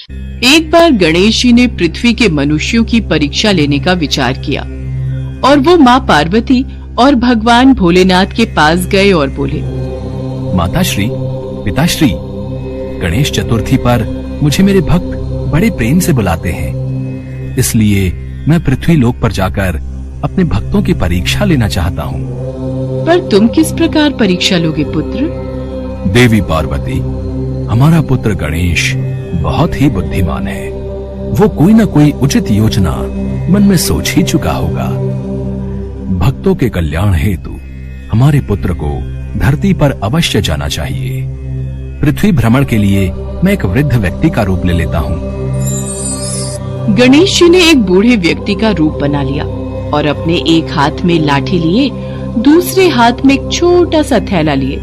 एक बार गणेश जी ने पृथ्वी के मनुष्यों की परीक्षा लेने का विचार किया और वो माँ पार्वती और भगवान भोलेनाथ के पास गए और बोले, माताश्री, पिताश्री, गणेश चतुर्थी पर मुझे मेरे भक्त बड़े प्रेम से बुलाते हैं, इसलिए मैं पृथ्वी लोक पर जाकर अपने भक्तों की परीक्षा लेना चाहता हूँ। पर तुम किस प्रकार परीक्षा लोगे पुत्र? देवी पार्वती, हमारा पुत्र गणेश बहुत ही बुद्धिमान है। वो कोई न कोई उचित योजना मन में सोच ही चुका होगा। भक्तों के कल्याण हेतु हमारे पुत्र को धरती पर अवश्य जाना चाहिए। पृथ्वी भ्रमण के लिए मैं एक वृद्ध व्यक्ति का रूप ले लेता हूँ। गणेश जी ने एक बूढ़े व्यक्ति का रूप बना लिया और अपने एक हाथ में लाठी लिए, दूसरे हाथ में एक छोटा सा थैला लिए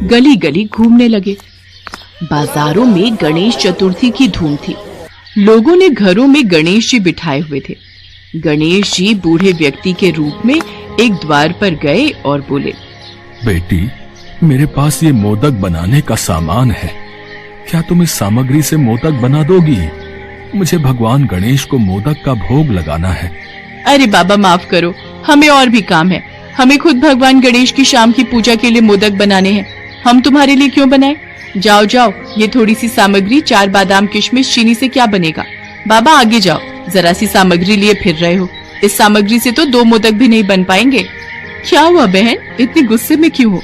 गली गली घूमने लगे। बाजारों में गणेश चतुर्थी की धूम थी। लोगों ने घरों में गणेश जी बिठाए हुए थे। गणेश जी बूढ़े व्यक्ति के रूप में एक द्वार पर गए और बोले, बेटी, मेरे पास ये मोदक बनाने का सामान है, क्या तुम इस सामग्री से मोदक बना दोगी? मुझे भगवान गणेश को मोदक का भोग लगाना है। अरे बाबा माफ करो, हमें और भी काम है। हमें खुद भगवान गणेश की शाम की पूजा के लिए मोदक बनाने हैं। हम तुम्हारे लिए क्यों बनाए? जाओ जाओ, ये थोड़ी सी सामग्री 4 बादाम किशमिश चीनी से क्या बनेगा। बाबा आगे जाओ, जरा सी सामग्री लिए फिर रहे हो। इस सामग्री से तो 2 मोदक भी नहीं बन पाएंगे। क्या हुआ बहन, इतने गुस्से में क्यों हो?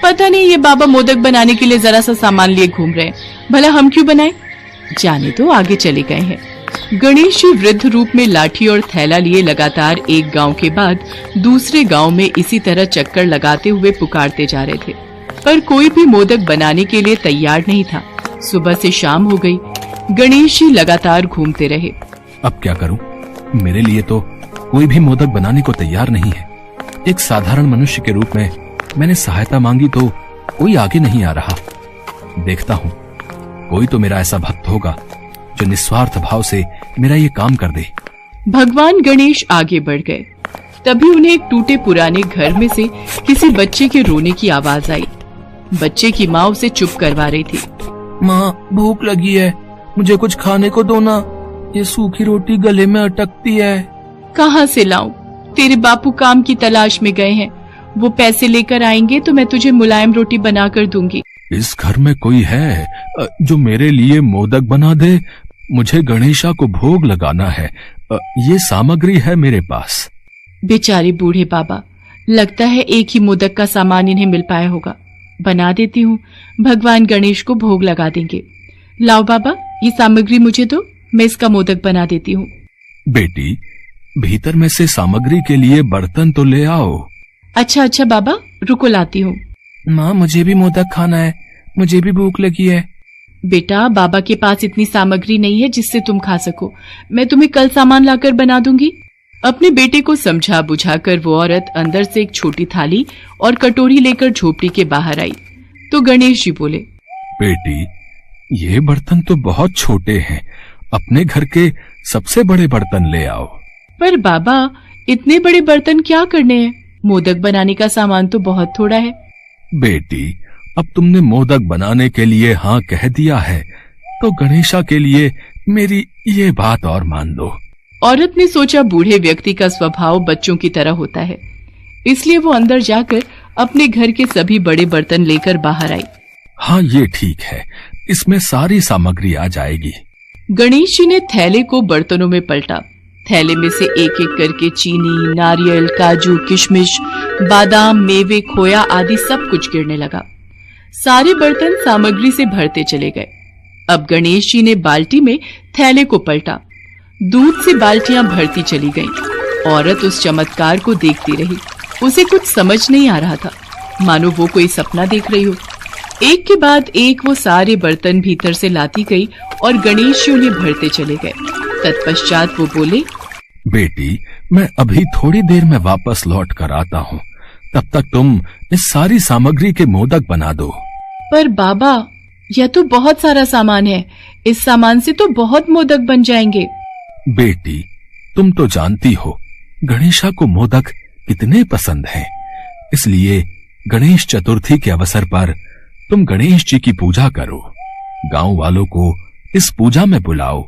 पता नहीं ये बाबा मोदक बनाने के लिए जरा सा सामान लिए घूम रहे हैं, भला हम क्यों बनाए? जाने तो आगे चले गए हैं। गणेश जी वृद्ध रूप में लाठी और थैला लिए लगातार एक गांव के बाद दूसरे गांव में इसी तरह चक्कर लगाते हुए पुकारते जा रहे थे, पर कोई भी मोदक बनाने के लिए तैयार नहीं था। सुबह से शाम हो गई, गणेश जी लगातार घूमते रहे। अब क्या करूं? मेरे लिए तो कोई भी मोदक बनाने को तैयार नहीं है। एक साधारण मनुष्य के रूप में मैंने सहायता मांगी तो कोई आगे नहीं आ रहा। देखता हूं, कोई तो मेरा ऐसा भक्त होगा जो निस्वार्थ भाव से मेरा ये काम कर दे। भगवान गणेश आगे बढ़ गए। तभी उन्हें एक टूटे पुराने घर में से किसी बच्चे के रोने की आवाज आई। बच्चे की माँ उसे चुप करवा रही थी। माँ, भूख लगी है, मुझे कुछ खाने को दो ना, ये सूखी रोटी गले में अटकती है। कहाँ से लाऊं? तेरे बापू काम की तलाश में गए हैं, वो पैसे लेकर आएंगे तो मैं तुझे मुलायम रोटी बना कर दूंगी। इस घर में कोई है जो मेरे लिए मोदक बना दे? मुझे गणेशा को भोग लगाना है, ये सामग्री है मेरे पास। बेचारे बूढ़े बाबा, लगता है एक ही मोदक का सामान इन्हें मिल पाया होगा। बना देती हूँ, भगवान गणेश को भोग लगा देंगे। लाओ बाबा, ये सामग्री मुझे दो, मैं इसका मोदक बना देती हूँ। बेटी, भीतर में से सामग्री के लिए बर्तन तो ले आओ। अच्छा अच्छा बाबा, रुको लाती हूँ। माँ, मुझे भी मोदक खाना है, मुझे भी भूख लगी है। बेटा, बाबा के पास इतनी सामग्री नहीं है जिससे तुम खा सको। मैं तुम्हें कल सामान लाकर बना दूंगी। अपने बेटे को समझा बुझाकर वो औरत अंदर से एक छोटी थाली और कटोरी लेकर झोपड़ी के बाहर आई तो गणेश जी बोले, बेटी, ये बर्तन तो बहुत छोटे हैं, अपने घर के सबसे बड़े बर्तन ले आओ। पर बाबा, इतने बड़े बर्तन क्या करने हैं? मोदक बनाने का सामान तो बहुत थोड़ा है। बेटी, अब तुमने मोदक बनाने के लिए हाँ कह दिया है तो गणेशा के लिए मेरी ये बात और मान लो। औरत ने सोचा बूढ़े व्यक्ति का स्वभाव बच्चों की तरह होता है, इसलिए वो अंदर जाकर अपने घर के सभी बड़े बर्तन लेकर बाहर आई। हाँ, ये ठीक है, इसमें सारी सामग्री आ जाएगी। गणेश जी ने थैले को बर्तनों में पलटा। थैले में से एक एक करके चीनी, नारियल, काजू, किशमिश, बादाम, मेवे, खोया आदि सब कुछ गिरने लगा। सारे बर्तन सामग्री से भरते चले गए। अब गणेश जी ने बाल्टी में थैले को पलटा। दूध से बाल्टियां भरती चली गईं। औरत उस चमत्कार को देखती रही। उसे कुछ समझ नहीं आ रहा था, मानो वो कोई सपना देख रही हो। एक के बाद एक वो सारे बर्तन भीतर से लाती गई और गणेश जी उन्हें भरते चले गए। तत्पश्चात वो बोले, बेटी, मैं अभी थोड़ी देर में वापस लौट कर आता हूँ, तब तक तुम इस सारी सामग्री के मोदक बना दो। पर बाबा, यह तो बहुत सारा सामान है, इस सामान से तो बहुत मोदक बन जाएंगे। बेटी, तुम तो जानती हो गणेशा को मोदक कितने पसंद हैं, इसलिए गणेश चतुर्थी के अवसर पर तुम गणेश जी की पूजा करो। गांव वालों को इस पूजा में बुलाओ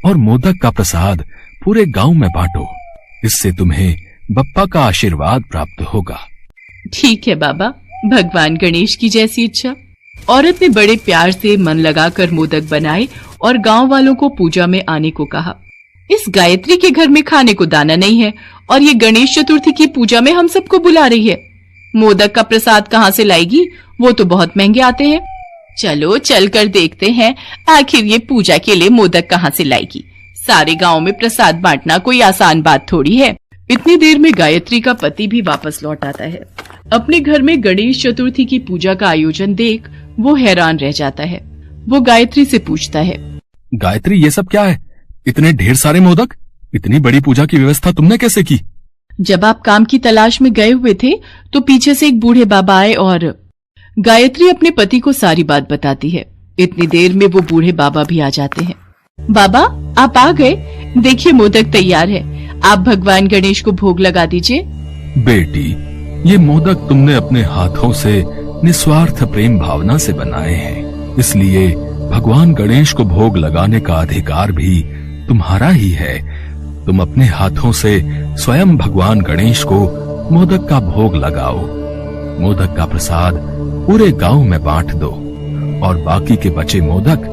और मोदक का प्रसाद पूरे गांव में बांटो। इससे तुम्हें बप्पा का आशीर्वाद प्राप्त होगा। ठीक है बाबा, भगवान गणेश की जैसी इच्छा। औरत ने बड़े प्यार से मन लगाकर मोदक बनाए और गांव वालों को पूजा में आने को कहा। इस गायत्री के घर में खाने को दाना नहीं है और ये गणेश चतुर्थी की पूजा में हम सबको बुला रही है। मोदक का प्रसाद कहाँ से लाएगी? वो तो बहुत महंगे आते हैं। चलो चल कर देखते हैं आखिर ये पूजा के लिए मोदक कहाँ से लाएगी। सारे गांव में प्रसाद बांटना कोई आसान बात थोड़ी है। इतनी देर में गायत्री का पति भी वापस लौट आता है। अपने घर में गणेश चतुर्थी की पूजा का आयोजन देख वो हैरान रह जाता है। वो गायत्री से पूछता है, गायत्री ये सब क्या है? इतने ढेर सारे मोदक? इतनी बड़ी पूजा की व्यवस्था तुमने कैसे की? जब आप काम की तलाश में गए हुए थे तो पीछे से एक बूढ़े बाबा आए और गायत्री अपने पति को सारी बात बताती है। इतनी देर में वो बूढ़े बाबा भी आ जाते हैं। बाबा आप आ गए, देखिए मोदक तैयार है, आप भगवान गणेश को भोग लगा दीजिए। बेटी, ये मोदक तुमने अपने हाथों से निस्वार्थ प्रेम भावना से बनाए हैं, इसलिए भगवान गणेश को भोग लगाने का अधिकार भी तुम्हारा ही है। तुम अपने हाथों से स्वयं भगवान गणेश को मोदक का भोग लगाओ। मोदक का प्रसाद पूरे गांव में बांट दो और बाकी के बचे मोदक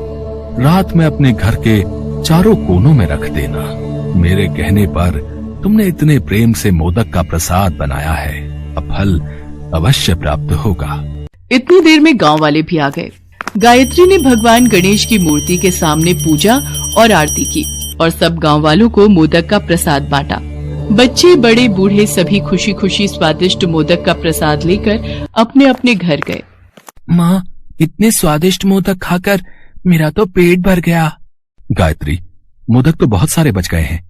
रात में अपने घर के चारों कोनों में रख देना। मेरे कहने पर तुमने इतने प्रेम से मोदक का प्रसाद बनाया है, अब फल अवश्य प्राप्त होगा। इतनी देर में गांव वाले भी आ गए। गायत्री ने भगवान गणेश की मूर्ति के सामने पूजा और आरती की और सब गांव वालों को मोदक का प्रसाद बांटा। बच्चे बड़े बूढ़े सभी खुशी खुशी स्वादिष्ट मोदक का प्रसाद लेकर अपने अपने घर गए। माँ, इतने स्वादिष्ट मोदक खाकर मेरा तो पेट भर गया। गायत्री, मोदक तो बहुत सारे बच गए हैं।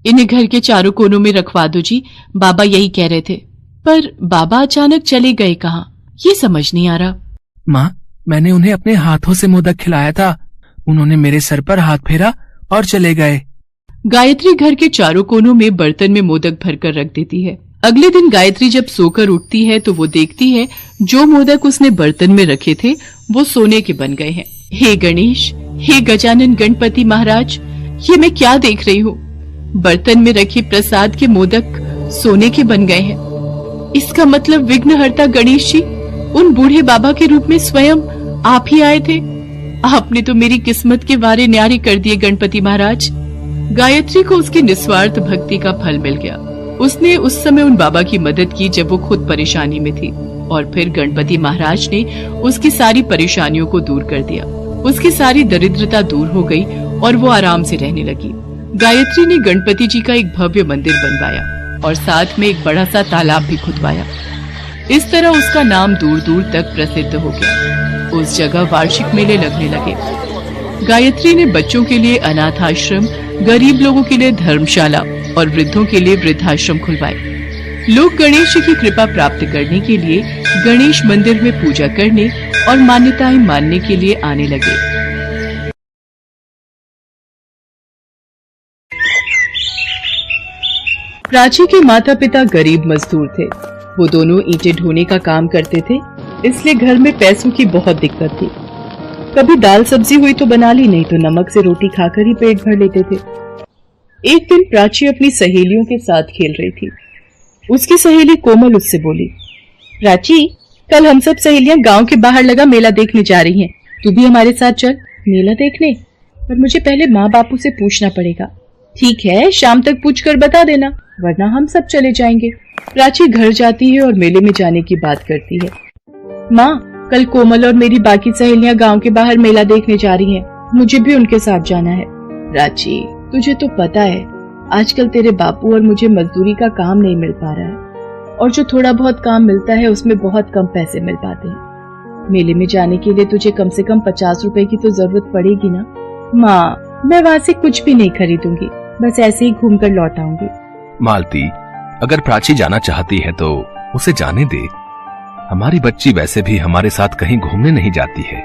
इन्हें घर के चारों कोनों में रखवा दो जी, बाबा यही कह रहे थे। पर बाबा अचानक चले गए कहाँ, ये समझ नहीं आ रहा। माँ, मैंने उन्हें अपने हाथों से मोदक खिलाया था, उन्होंने मेरे सर पर हाथ फेरा और चले गए। गायत्री घर के चारों कोनों में बर्तन में मोदक भरकर रख देती है। अगले दिन गायत्री जब सोकर उठती है तो वो देखती है जो मोदक उसने बर्तन में रखे थे वो सोने के बन गए हैं। हे गणेश, हे गजानन गणपति महाराज, ये मैं क्या देख रही हूँ? बर्तन में रखे प्रसाद के मोदक सोने के बन गए हैं। इसका मतलब विघ्नहर्ता गणेश जी उन बूढ़े बाबा के रूप में स्वयं आप ही आए थे। आपने तो मेरी किस्मत के वारे न्यारे कर दिए गणपति महाराज। गायत्री को उसकी निस्वार्थ भक्ति का फल मिल गया। उसने उस समय उन बाबा की मदद की जब वो खुद परेशानी में थी और फिर गणपति महाराज ने उसकी सारी परेशानियों को दूर कर दिया। उसकी सारी दरिद्रता दूर हो गई और वो आराम से रहने लगी। गायत्री ने गणपति जी का एक भव्य मंदिर बनवाया और साथ में एक बड़ा सा तालाब भी खुदवाया। इस तरह उसका नाम दूर दूर तक प्रसिद्ध हो गया। उस जगह वार्षिक मेले लगने लगे। गायत्री ने बच्चों के लिए अनाथ आश्रम, गरीब लोगों के लिए धर्मशाला और वृद्धों के लिए वृद्धाश्रम खुलवाए। लोग गणेश जी की कृपा प्राप्त करने के लिए गणेश मंदिर में पूजा करने और मान्यताएं मानने के लिए आने लगे। प्राची के माता पिता गरीब मजदूर थे। वो दोनों ईंटें ढोने का काम करते थे, इसलिए घर में पैसों की बहुत दिक्कत थी। कभी दाल सब्जी हुई तो बना ली, नहीं तो नमक से रोटी खाकर ही पेट भर लेते थे। एक दिन प्राची अपनी सहेलियों के साथ खेल रही थी। उसकी सहेली कोमल उससे बोली, प्राची, कल हम सब सहेलियां गांव के बाहर लगा मेला देखने जा रही हैं। तू भी हमारे साथ चल। मेला देखने? पर मुझे पहले माँ बापू से पूछना पड़ेगा। ठीक है, शाम तक पूछ कर बता देना, वरना हम सब चले जाएंगे। प्राची घर जाती है और मेले में जाने की बात करती है। माँ, कल कोमल और मेरी बाकी सहेलियां गांव के बाहर मेला देखने जा रही हैं। मुझे भी उनके साथ जाना है। प्राची, तुझे तो पता है आजकल तेरे बापू और मुझे मजदूरी का काम नहीं मिल पा रहा है और जो थोड़ा बहुत काम मिलता है उसमें बहुत कम पैसे मिल पाते हैं। मेले में जाने के लिए तुझे कम से कम 50 रुपए की तो जरूरत पड़ेगी ना। माँ, मैं वहाँ से कुछ भी नहीं खरीदूंगी, बस ऐसे ही घूम कर लौट आऊंगी। मालती, अगर प्राची जाना चाहती है तो उसे जाने दे। हमारी बच्ची वैसे भी हमारे साथ कहीं घूमने नहीं जाती है।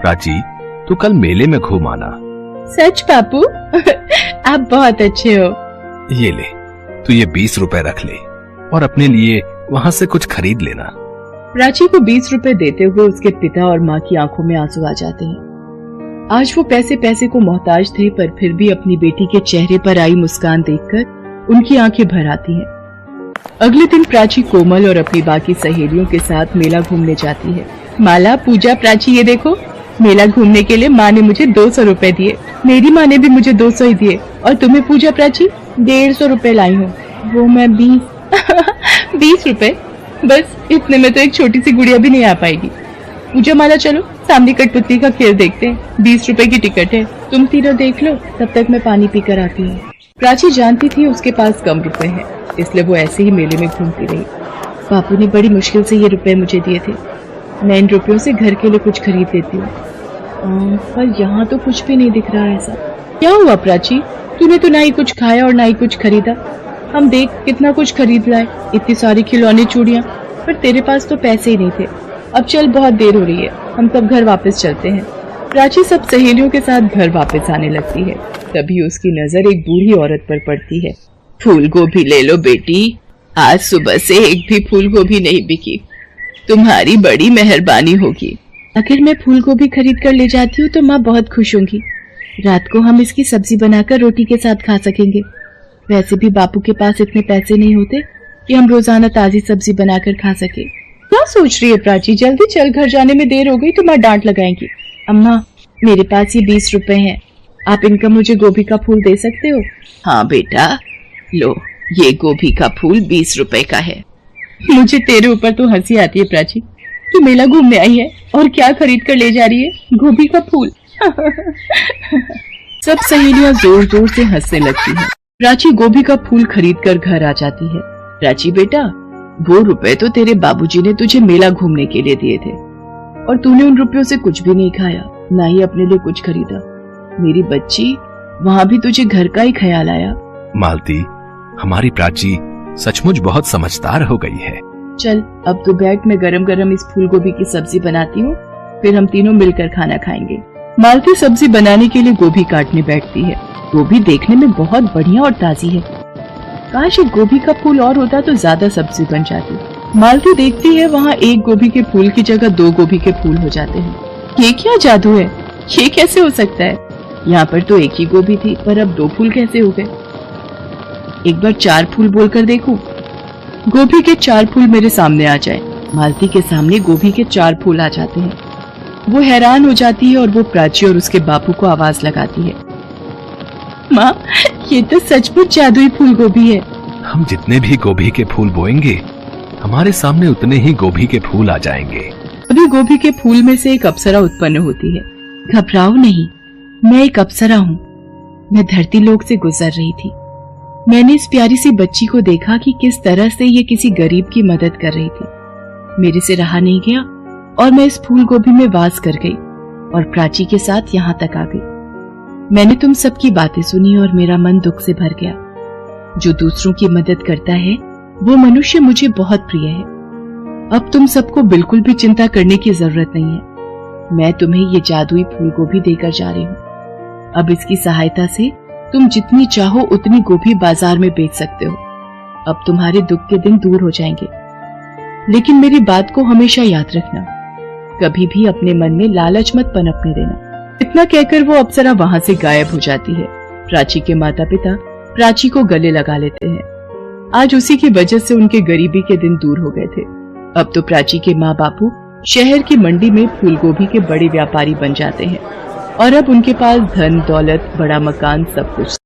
प्राची, तू कल मेले में घूम आना। सच पापू? आप बहुत अच्छे हो। ये ले, तू ये 20 रुपए रख ले और अपने लिए वहाँ से कुछ खरीद लेना। प्राची को 20 रुपए देते हुए उसके पिता और माँ की आंखों में आंसू आ जाते हैं। आज वो पैसे पैसे को मोहताज थे, पर फिर भी अपनी बेटी के चेहरे पर आई मुस्कान देखकर उनकी आंखें भर आती हैं। अगले दिन प्राची कोमल और अपनी बाकी सहेलियों के साथ मेला घूमने जाती है। माला, पूजा, प्राची, ये देखो, मेला घूमने के लिए माँ ने मुझे 200 रुपए दिए। मेरी माँ ने भी मुझे 200 ही दिए। और तुम्हें पूजा, प्राची? 150 रुपए लाई हूँ। वो मैं 20 रुपए? बस इतने में तो एक छोटी सी गुड़िया भी नहीं आ पाएगी। पूजा, माला, चलो सामने कठपुतली का खेल देखते हैं। 20 रुपए की टिकट है, तुम तीनों देख लो, तब तक मैं पानी पीकर आती हूँ। प्राची जानती थी उसके पास कम रुपए हैं, इसलिए वो ऐसे ही मेले में घूमती रही। बापू ने बड़ी मुश्किल से ये रुपए मुझे दिए थे। मैं इन रुपयों से घर के लिए कुछ खरीद लेती हूँ। पर यहाँ तो कुछ भी नहीं दिख रहा है। ऐसा क्या हुआ प्राची? तूने तो ना ही कुछ खाया और ना ही कुछ खरीदा। हम देख कितना कुछ खरीद लाए, इतनी सारी खिलौने, चूड़ियाँ, पर तेरे पास तो पैसे ही नहीं थे। अब चल, बहुत देर हो रही है, हम सब घर वापस चलते हैं। प्राची सब सहेलियों के साथ घर वापस आने लगती है। तभी उसकी नजर एक बूढ़ी औरत पर पड़ती है। फूल गोभी ले लो बेटी, आज सुबह से एक भी फूल गोभी नहीं बिकी, तुम्हारी बड़ी मेहरबानी होगी। अगर मैं फूल गोभी खरीद कर ले जाती हूँ तो माँ बहुत खुश होंगी। रात को हम इसकी सब्जी बनाकर रोटी के साथ खा सकेंगे। वैसे भी बापू के पास इतने पैसे नहीं होते कि हम रोजाना ताजी सब्जी बनाकर खा सके। क्या सोच रही है प्राची? जल्दी चल, घर जाने में देर हो गई तो माँ डांट लगाएंगी। अम्मा, मेरे पास ये 20 रुपए हैं, आप इनका मुझे गोभी का फूल दे सकते हो? हाँ बेटा, लो, ये गोभी का फूल 20 रुपए का है। मुझे तेरे ऊपर तो हंसी आती है प्राची। तू मेला घूमने आई है और क्या खरीद कर ले जा रही है? गोभी का फूल। सब सहेलियां जोर जोर से हंसने लगती हैं। प्राची गोभी का फूल खरीद कर घर आ जाती है। प्राची बेटा, वो रुपए तो तेरे बाबूजी ने तुझे मेला घूमने के लिए दिए थे और तूने उन रुपयों से कुछ भी नहीं खाया, ना ही अपने लिए कुछ खरीदा। मेरी बच्ची, वहाँ भी तुझे घर का ही ख्याल आया। मालती, हमारी प्राची सचमुच बहुत समझदार हो गई है। चल, अब तो बैठ, मैं गरम गरम इस फूल गोभी की सब्जी बनाती हूँ, फिर हम तीनों मिलकर खाना खाएंगे। मालती सब्जी बनाने के लिए गोभी काटने बैठती है। गोभी देखने में बहुत बढ़िया और ताजी है। काश एक गोभी का फूल और होता तो ज्यादा सब्जी बन जाती। मालती देखती है वहाँ एक गोभी के फूल की जगह 2 गोभी के फूल हो जाते हैं। ये क्या जादू है? ये कैसे हो सकता है? यहाँ पर तो एक ही गोभी थी, पर अब 2 फूल कैसे हो गए? एक बार 4 फूल बोलकर देखूं। गोभी के 4 फूल मेरे सामने आ जाए। मालती के सामने गोभी के 4 फूल आ जाते हैं। वो हैरान हो जाती है और वो प्राची और उसके बापू को आवाज लगाती है। माँ, ये तो सचमुच जादुई फूल गोभी है। हम जितने भी गोभी के फूल बोएंगे, हमारे सामने उतने ही गोभी के फूल आ जाएंगे। अभी गोभी के फूल में से एक अप्सरा उत्पन्न होती है। घबराओ नहीं, मैं एक अप्सरा हूँ। मैं धरती लोक से गुजर रही थी। मैंने इस प्यारी सी बच्ची को देखा कि किस तरह से ये किसी गरीब की मदद कर रही थी। मेरे से रहा नहीं गया और मैं इस फूल गोभी में वास कर गई और प्राची के साथ यहाँ तक आ गई। मैंने तुम सबकी बातें सुनी और मेरा मन दुख से भर गया। जो दूसरों की मदद करता है वो मनुष्य मुझे बहुत प्रिय है। अब तुम सबको बिल्कुल भी चिंता करने की जरूरत नहीं है। मैं तुम्हें ये जादुई फूल गोभी देकर जा रही हूँ। अब इसकी सहायता से तुम जितनी चाहो उतनी गोभी बाजार में बेच सकते हो। अब तुम्हारे दुख के दिन दूर हो जाएंगे। लेकिन मेरी बात को हमेशा याद रखना, कभी भी अपने मन में लालच मत पनपने देना। इतना कहकर वो अप्सरा वहाँ से गायब हो जाती है। प्राची के माता पिता प्राची को गले लगा लेते हैं। आज उसी की वजह से उनके गरीबी के दिन दूर हो गए थे। अब तो प्राची के माँ बापू शहर की मंडी में फूलगोभी के बड़े व्यापारी बन जाते हैं और अब उनके पास धन दौलत, बड़ा मकान, सब कुछ।